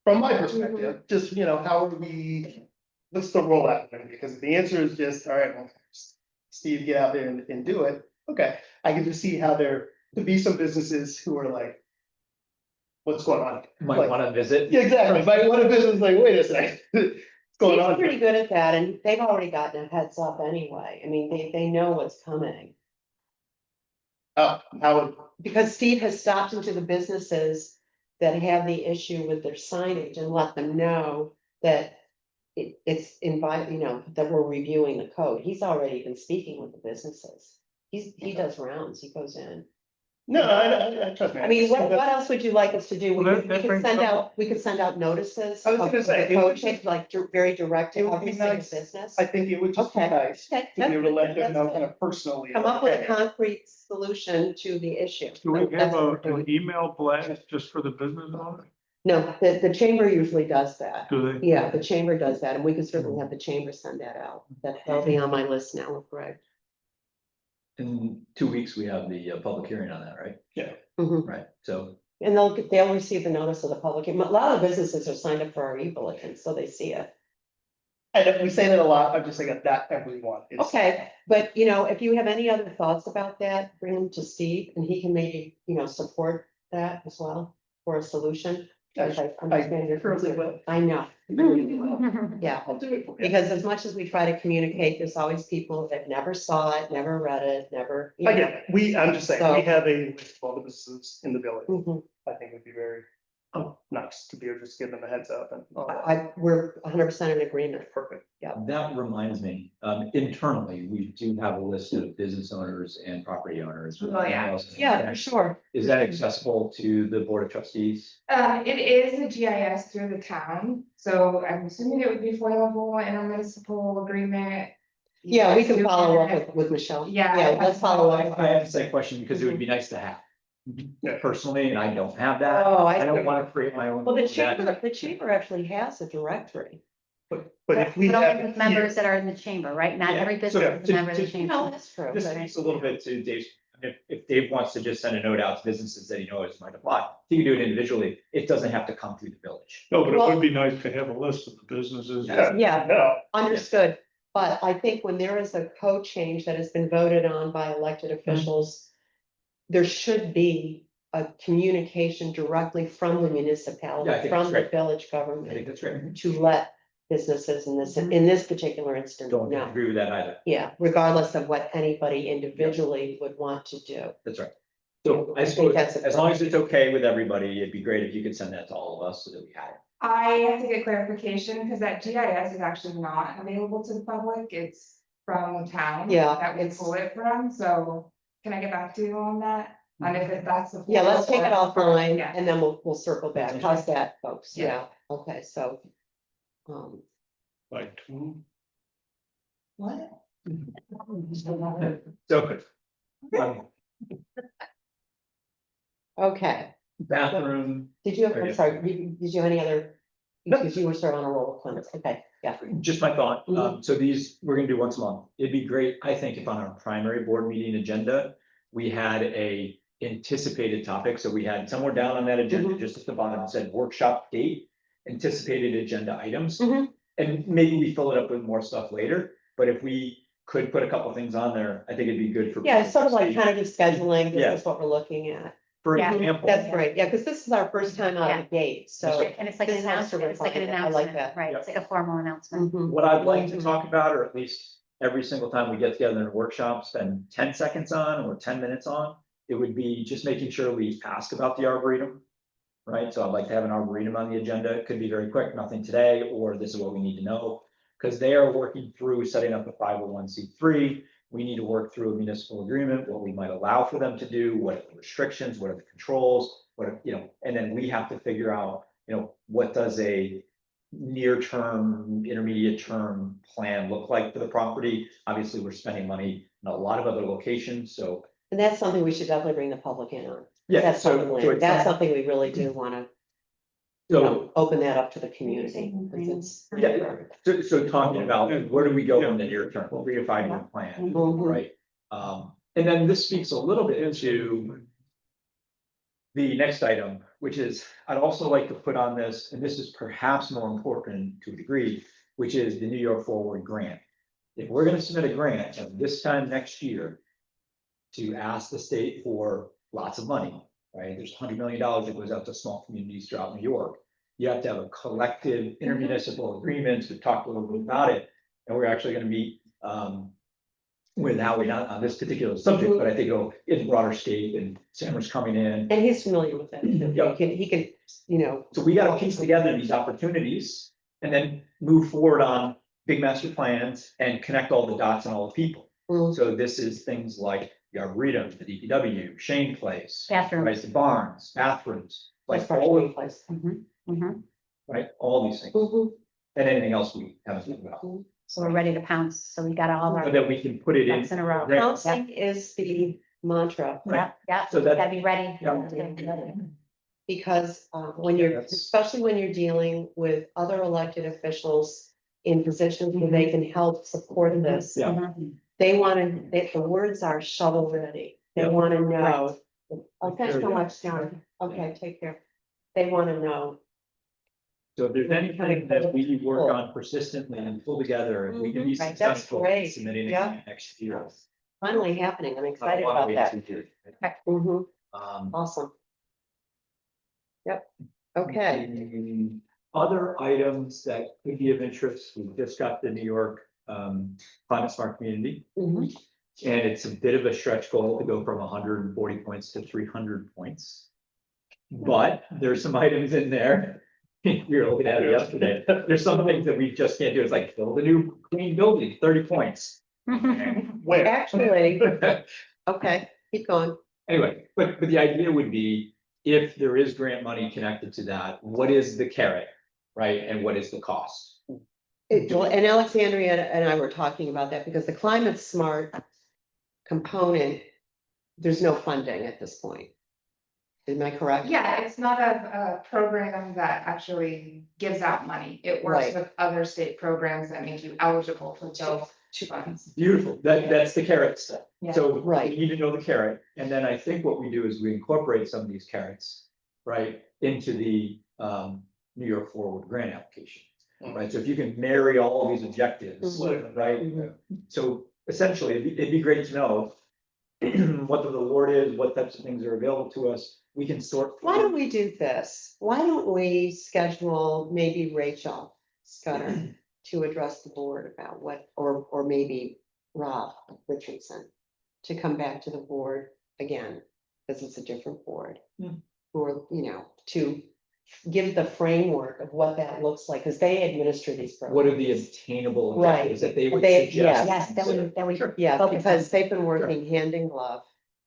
from my perspective, just, how are we, what's the rollout? Because if the answer is just, all right, well, Steve, get out there and do it, okay, I can just see how there could be some businesses who are like, what's going on? Might Like- wanna visit. Yeah, exactly, but what a business like, wait a second, what's going Steve's on? pretty good at that, and they've already gotten a heads up anyway. I mean, they know what's coming. Oh, how, Because Steve has stopped into the businesses that have the issue with their signage and let them know that it's that we're reviewing the code. He's already been speaking with the businesses. He does rounds, he goes in. no, I trust me. I mean, what else would you like us to do? Well, that brings up- We could send out notices. I was gonna of say, the it code would change, like very direct it to would be every single nice. business. I think it would just be Okay. nice Okay, to be able to let them that's know good. kind of personally. Come up with a okay, concrete solution to the issue. Do we That's have what we're an doing. email blast just for the business owner? No, the chamber usually does that. Do they? Yeah, the chamber does that, and we could certainly have the chamber send that out. That'll be on my list now with Greg. In 2 weeks, we have the public hearing on that, right? Mhm. Right, so, And they'll receive the notice of the public. A lot of businesses are signed up for our e-bulletin, so they see it. I know we say that a lot, I'm just saying that everyone is. Okay, but if you have any other thoughts about that, bring them to Steve and he can maybe, support that as well for a solution. Because I understand your surely concern. will. I know. Yeah, I'll do it. because as much as we try to communicate, there's always people that never saw it, never read it, never. I get it. I'm just saying, So- we have a list of all the businesses in the village, Mhm. I think would be very nice to be able to just give them a heads up and. We're 100% in agreement. Perfect. that reminds me, internally, we do have a list of business owners and property owners. with Oh, yeah. emails. Yeah, for sure. Is that accessible to the Board of Trustees? It is a GIS through the town, so I'm assuming it would be foilable in a municipal agreement. Yeah, we can You follow can- up with Michelle. Yeah. Yeah, let's follow up. I asked that question because it would be nice to have. Yeah. Personally, and I don't have that. Oh, I don't want to create my own. Well, the that- chamber actually has a directory. But if we But have. only it with members here- that are in the chamber, right? Not Yeah, every so business is a member of the to- chamber. No, that's true. This speaks a little bit to Dave's, if Dave wants to just send a note out to businesses that he knows might apply, he can do it individually. It doesn't have to come through the village. No, but it Well- would be nice to have a list of the businesses. Yeah. No, Understood, but I think when there is a code change that has been voted on by elected officials, there should be a communication directly from the Yeah, I municipality, think from that's the great. village I government, think that's great. to let businesses in this particular instance Don't know. agree with that either. Yeah, regardless of what anybody individually would want to do. That's right. So I I think suppose, that's a- as long as it's okay with everybody, it'd be great if you could send that to all of us so that we had it. I have to get clarification, because that GIS is actually not available to the public, it's from the town. Yeah, That we it's- pull it from, so can I get back to you on that? On if that's. the- Yeah, let's take it offline Yeah. and then we'll circle back. How's that, folks? Yeah. Yeah, okay, so. Like two. What? So, Okay, bathroom, did you have, I I'm guess. sorry, did you have any other Because you were sort of on a roll of Clemens, okay, yeah. Just my thought, Mhm. so these, we're gonna do once a month. It'd be great, I think, if on our primary board meeting agenda, we had a anticipated topic, so we had somewhere down on that agenda, Mhm. just at the bottom, it said workshop date, anticipated agenda items. Mhm. And maybe we fill it up with more stuff later, but if we could put a couple things on there, I think it'd be good for. Yeah, people it's sort of to like see. kind of scheduling, Yeah. this is what we're looking at. For Yeah. example. That's great, yeah, because this is our first time out of the gate, so. And it's like an This helps to announcement, it's like an refine it. I like announcement, that. right, it's like a formal announcement. Mhm. What I'd like to talk about, or at least every single time we get together in a workshop, spend 10 seconds on or 10 minutes on, it would be just making sure we ask about the arboretum. Right, so I'd like to have an arboretum on the agenda. It could be very quick, nothing today, or this is what we need to know. Because they are working through setting up a 501(c)(3. We need to work through a municipal agreement, what we might allow for them to do, what are the restrictions, what are the controls, and then we have to figure out, what does a near-term, intermediate-term plan look like for the property? Obviously, we're spending money in a lot of other locations, so. And that's something we should definitely bring the public in on. Yeah, That's so something, that's something we really do wanna, So, open that up to the community. 'Cause it's- Yeah. so talking about where do we go in the near term, 3 to 5 year plan, Mhm. right? And then this speaks a little bit into the next item, which is, I'd also like to put on this, and this is perhaps more important to a degree, which is the New York Forward Grant. If we're gonna submit a grant at this time next year to ask the state for lots of money, right? There's $100 million that goes out to small communities throughout New York. You have to have a collective intermunicipal agreement to talk a little bit about it. And we're actually gonna meet with Howie, not on this particular subject, but I think in broader state, and Sam's coming in. And he's familiar with it. Yeah. He can, So we gotta piece together these opportunities and then move forward on big master plans and connect all the dots and all the people. Mhm. So this is things like the Arboretum, the DPW, Shane Place. Bathrooms. Right, the barns, bathrooms, That's like partially all in of, place. right, all these things, Mhm. and anything else we haven't thought about. So we're ready to pounce, so we got all So our that we can put it in. ducks in a row. Right. Counseling is the mantra, Yeah, yeah, So that- gotta be ready. Yeah. because when you're, That's- especially when you're dealing with other elected officials in positions where they can help support this. Yeah. Mhm. They wanna, the words are shovel ready. They Yeah. wanna know. Oh, thanks so Sure, yeah. much, John. Okay, take care. They wanna know. So if there's anything that we work on persistently and pull together, and we can be Mhm. Right, that's successful in great. submitting Yeah. it next year. Finally happening. I'm I excited don't wanna about wait that. 2 years. Mhm. Um, Awesome. Yep, okay. the Other items that could be of interest, we just got the New York Climate Smart Community. Mhm. And it's a bit of a stretch goal to go from 140 points to 300 points. But there's some items in there. We were looking at it yesterday. There's some things that we just can't do. It's like build a new clean building, 30 points. Where? Actually, okay, keep going. Anyway, but the idea would be, if there is grant money connected to that, what is the carrot, right? And what is the cost? And Alexandria and I were talking about that because the climate smart component, there's no funding at this point. Am I correct? Yeah, it's not a program that actually gives out money. It works Right. with other state programs that make you eligible for those funds. Beautiful. That's the carrot stuff. Yeah. So Right. we need to know the carrot. And then I think what we do is we incorporate some of these carrots, right, into the New York Forward grant application. Right, so if you can marry all these objectives, Mhm. right? Mhm. So essentially, it'd be great to know what the reward is, what types of things are available to us. We can sort. Why don't we do this? Why don't we schedule maybe Rachel Scudder to address the board about what, or maybe Rob Richardson to come back to the board again, because it's a different board. Hmm. Or, to give the framework of what that looks like, because they administer these programs. What are the obtainable Right. objectives that they would They- suggest? Yes, that we. Sure. Yeah, focus because on. they've been working hand in glove.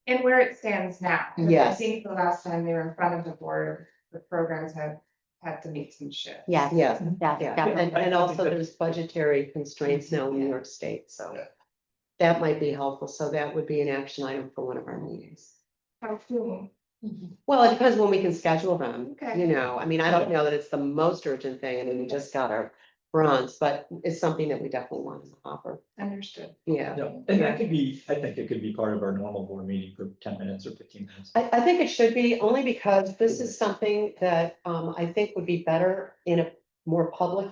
And where it stands now. 'Cause I Yes. think the last time they were in front of the board, the programs have had to make some shifts. Yeah, Yeah, yeah, yeah, definitely. and also there's budgetary constraints now in New York State, so. Yeah. That might be helpful, so that would be an action item for one of our meetings. How soon? Well, it depends when we can schedule them, Okay. you know, I mean, I don't know that it's the most urgent thing, I mean, we just got our bronze, but it's something that we definitely want to offer, Understood. yeah. Yeah, and that could be, I think it could be part of our normal board meeting for 10 minutes or 15 minutes. I think it should be, only because this is something that, I think would be better in a more public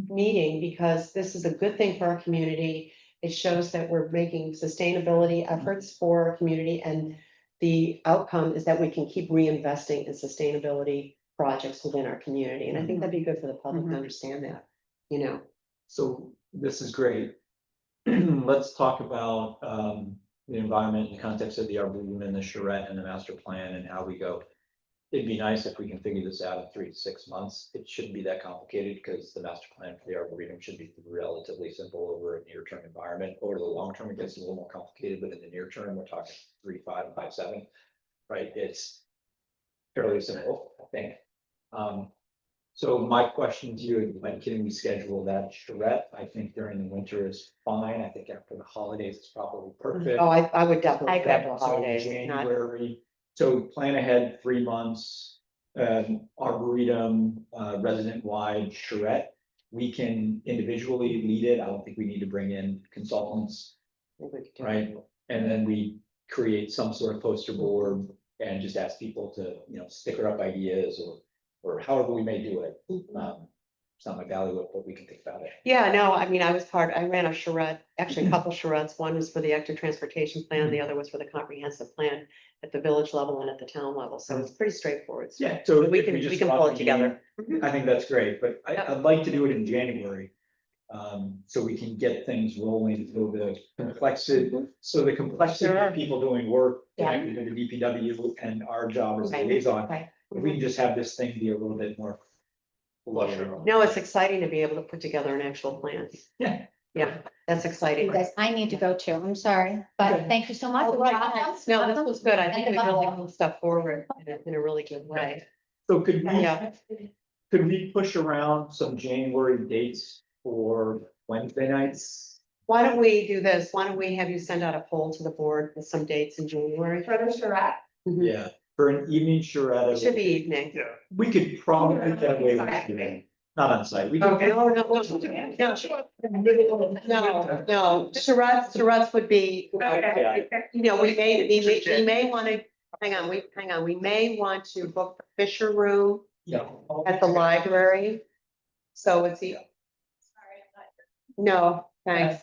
meeting, because this is a good thing for our community. It shows that we're making sustainability efforts for our community, and the outcome is that we can keep reinvesting in sustainability projects within our community, and I think that'd be good for the public to understand that, you know. So this is great. Let's talk about the environment in the context of the Arboretum and the charrette and the master plan and how we go. It'd be nice if we can figure this out in 3 to 6 months. It shouldn't be that complicated because the master plan for the Arboretum should be relatively simple over a near-term environment. Over the long term, it gets a little more complicated, but in the near term, we're talking 3, 5, 5, 7, right? It's fairly simple, I think. So my question to you, when can we schedule that charrette? I think during the winter is fine. I think after the holidays, it's probably perfect. Oh, I would definitely. I agree. schedule So holidays, not- January, so plan ahead 3 months, Arboretum, resident-wide charrette. We can individually lead it. I don't think we need to bring in consultants, I think we could do it. right? And then we create some sort of poster board and just ask people to, sticker up ideas or however we may do it. It's not my bailiwick, but we can think about it. Yeah, no, I mean, I ran a charrette, actually a couple charrettes. One was for the active transportation plan, the other was for the comprehensive plan at the village level and at the town level. So it's pretty straightforward. So Yeah, so We if can, just we can drop pull a it together. meeting, I think that's great, but Yep. I'd like to do it in January. So we can get things rolling, so the complexity Sure. of people doing work, Yeah. connected to the DPW and our job as Right. liaison. Right. If we can just have this thing be a little bit more. Flusher. No, it's exciting to be able to put together an actual plan. Yeah. Yeah, that's exciting. You guys, I need to go too, I'm sorry, but Okay. thank you so much. Oh, right. No, this was good. I think And we really about- moved stuff forward in a really good way. So could we, Yeah. could we push around some January dates for Wednesday nights? Why don't we do this? Why don't we have you send out a poll to the board with some dates in January? For the charrette. Mhm. Yeah, for an evening charrette. It should be evening. Yeah. We could probably get away with Okay. it, not on site. We could. Okay. No, charrettes would be, Okay. you know, we may want to, hang on, we may want to book the Fisher Room Yeah. at the library. So it's the. No, thanks.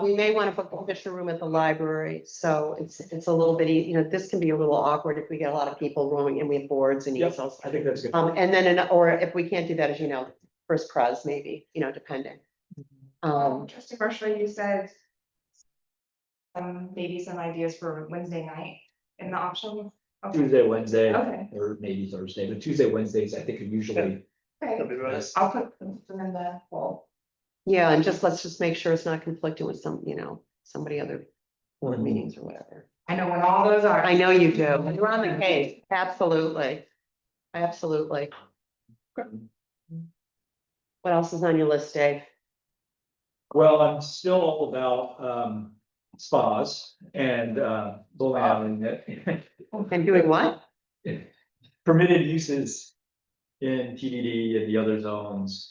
We may want to book the Fisher Room at the library, so it's a little bit, this can be a little awkward if we get a lot of people roaming and we have boards and Yep, easels. I think that's good. And then, or if we can't do that, as you know, first pres maybe, depending. Trustee Marshall, you said maybe some ideas for Wednesday night in the option. Okay. Tuesday, Wednesday, Okay. or maybe Thursday, but Tuesday, Wednesdays, I think are usually. That'd Okay, be nice. I'll put them in the poll. Yeah, and let's just make sure it's not conflicting with somebody other board Mhm. meetings or whatever. I know when all those are. I know you do. You're on the case. Absolutely. Absolutely. What else is on your list, Dave? Well, I'm still all about spas and allowing it. And doing what? Permitted uses in TDD and the other zones,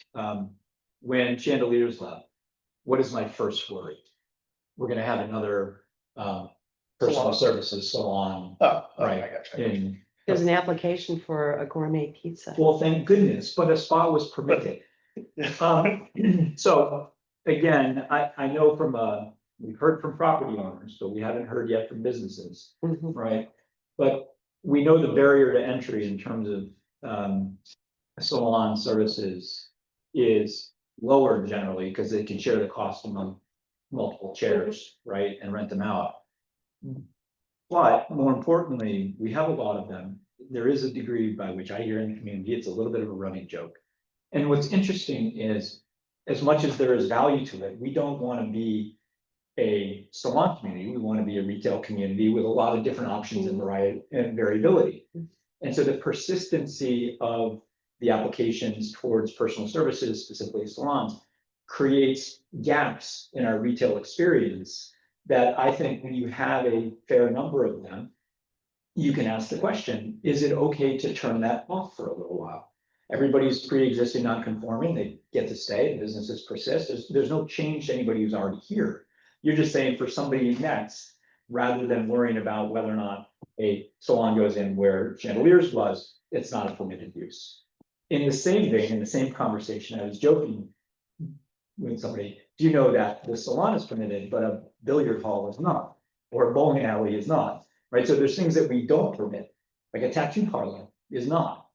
when chandeliers left, what is my first worry? We're gonna have another personal Salon. services salon, Oh, okay, right, I gotcha. in, There's an application for a gourmet pizza. well, thank goodness, but a spa was permitted. So, again, I know we've heard from property owners, but we haven't heard yet from businesses. Mhm. Right, but we know the barrier to entry in terms of salon services is lower generally, because they can share the cost among multiple chairs, right, and rent them out. But more importantly, we have a lot of them. There is a degree by which I hear in the community, it's a little bit of a running joke. And what's interesting is, as much as there is value to it, we don't want to be a salon community, we want to be a retail community with a lot of different options and variety and variability. And so the persistency of the applications towards personal services, specifically salons, creates gaps in our retail experience that I think when you have a fair number of them, you can ask the question, is it okay to turn that off for a little while? Everybody's pre-existing non-conforming, they get to stay, the businesses persist, there's no change to anybody who's already here. You're just saying for somebody next, rather than worrying about whether or not a salon goes in where chandeliers was, it's not a permitted use. In the same vein, in the same conversation, I was joking with somebody, do you know that the salon is permitted, but a billiard hall is not, or a bowling alley is not, right? So there's things that we don't permit, like a tattoo parlor is not,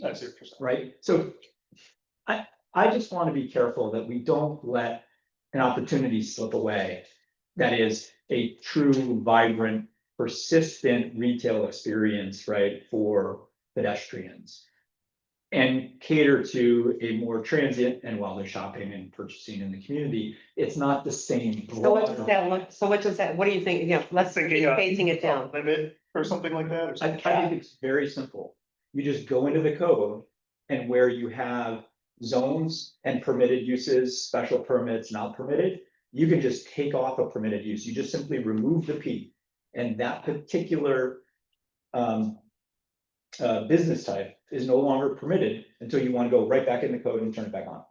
I see what you're saying. right? So I just want to be careful that we don't let an opportunity slip away. That is a true, vibrant, persistent retail experience, right, for pedestrians. And cater to a more transient, and while they're shopping and purchasing in the community, it's not the same. So what does that look, so what does that, what do you think, let's Thinking, phasing it down. limit or something like that, or I something. think it's very simple. You just go into the code and where you have zones and permitted uses, special permits, not permitted, you can just take off a permitted use. You just simply remove the P. And that particular business type is no longer permitted until you want to go right back in the code and turn it back on.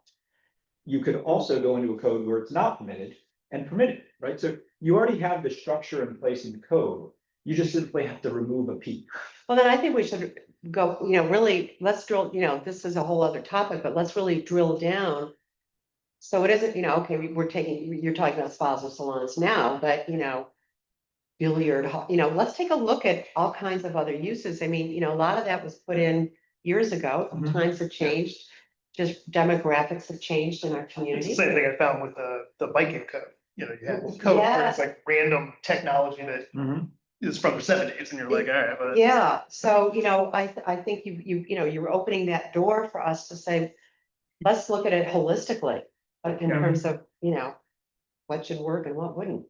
You could also go into a code where it's not permitted and permitted, right? So you already have the structure in place in the code. You just simply have to remove a P. Well, then I think we should go, really, let's drill, this is a whole other topic, but let's really drill down. So it isn't, okay, you're talking about spas or salons now, but, billiard, let's take a look at all kinds of other uses. I mean, a lot of that was put in years ago. Mhm. Times have changed. Just demographics have changed in our It's the community. same thing I found with the biking code, you have code where it's like random technology that is from the seventies, and you're like, all right, but. Yeah, so, I think you're opening that door for us to say, let's look at it holistically, in Yeah. terms of, what should work and what wouldn't.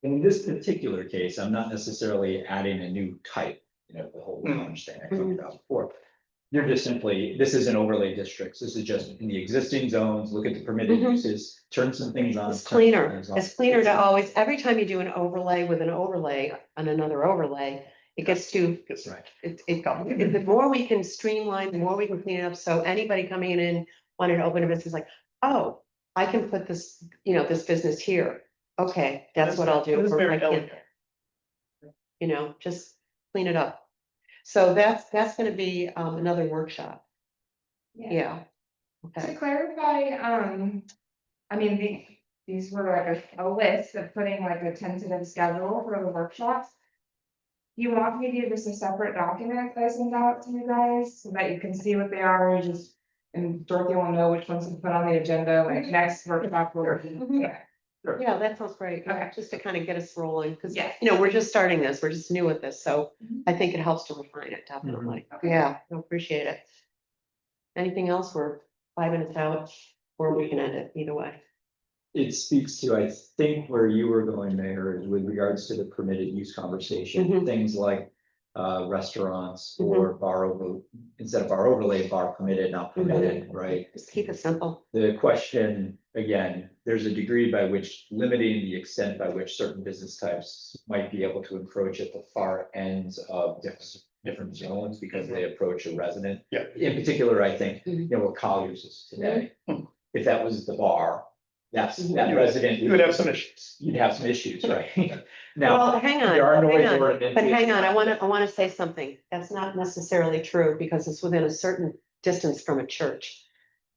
In this particular case, I'm not necessarily adding a new type, the whole Mm. understanding I talked about before. You're just simply, this is an overlay districts. This is just in the existing zones, look at the permitted Mhm. uses, turn some things on. It's turn some cleaner, things off. it's cleaner to always, every time you do an overlay with an overlay on another overlay, it gets to, It's Right. the more we can streamline, the more we can clean it up, so anybody coming in wanting to open a business, like, oh, I can put this, this business here. Okay, that's what I'll do. It is or very I can- elegant. Just clean it up. So that's gonna be another workshop, yeah. To Okay, clarify, I mean, these were like a list of putting like a tentative schedule for the workshops. You want me to do just a separate document that I send out to you guys so that you can see what they are, and Dorothy will know which ones to put on the agenda, like next workshop. Mhm. Yeah, that sounds great, Okay. just to kind of get us rolling, because, Yeah. we're just starting this, we're just new at this, so Mhm. I think it helps to refine it, definitely. Okay. Yeah, I appreciate it. Anything else? We're 5 minutes out, or we can end it either way. It speaks to, I think, where you were going, Mayor, is with regards to the permitted use conversation, Mhm. things like restaurants or bar over, instead of bar overlay, bar permitted, not permitted, right? Just keep it simple. The question, again, there's a degree by which limiting the extent by which certain business types might be able to encroach at the far ends of different zones because they approach a resident. Yeah. In particular, I think, where Colliers is today. If that was the bar, that resident. You would have some issues. You'd have some issues, right? Well, Now, hang on, there are noise hang on, ordinances. but hang on, I wanna say something, that's not necessarily true, because it's within a certain distance from a church.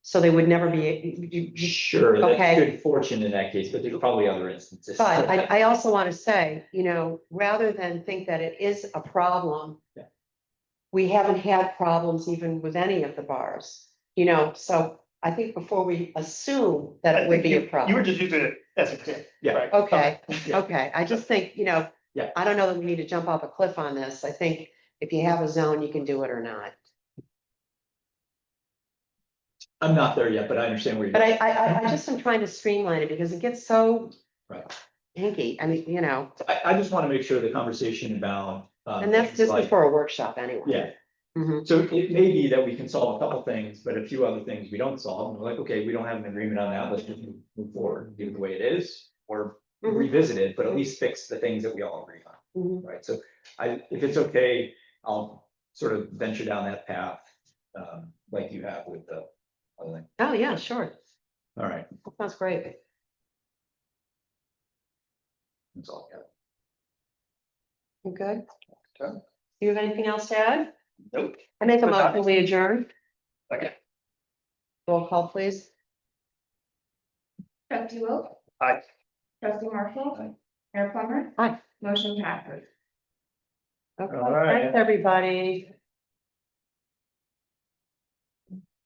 So they would never be, Sure, that's Okay. good fortune in that case, but there's probably other instances. but I also wanna say, rather than think that it is a problem. Yeah. We haven't had problems even with any of the bars, so I think before we assume that I it would think be a you were problem. just using it as an example. Yeah. right? Okay, Yeah. okay, I just think, Yeah. I don't know that we need to jump off a cliff on this, I think if you have a zone, you can do it or not. I'm not there yet, but I understand where you're. But I just am trying to streamline it because it gets so. Right. Hinky, I mean, I just want to make sure the conversation about. and this things is like- for a workshop anyway. Yeah, Mhm. so it may be that we can solve a couple things, but a few other things we don't solve, and we're like, okay, we don't have an agreement on that, let's just move forward, and do it the way it is. Or Mhm. revisit it, but at least fix the things that we all agree on, Mhm. right? So if it's okay, I'll sort of venture down that path, like you have with the other thing. Oh, yeah, sure. All right, That sounds great. that's all I got. You good? Okay. You have anything else to add? Nope. I make a But not- motion, we adjourn. Okay. Roll call, please. Trustee Wilk. Aye. Trustee Marshall. Mayor Plummer. Aye. Motion passes. Okay, All right. thanks, everybody.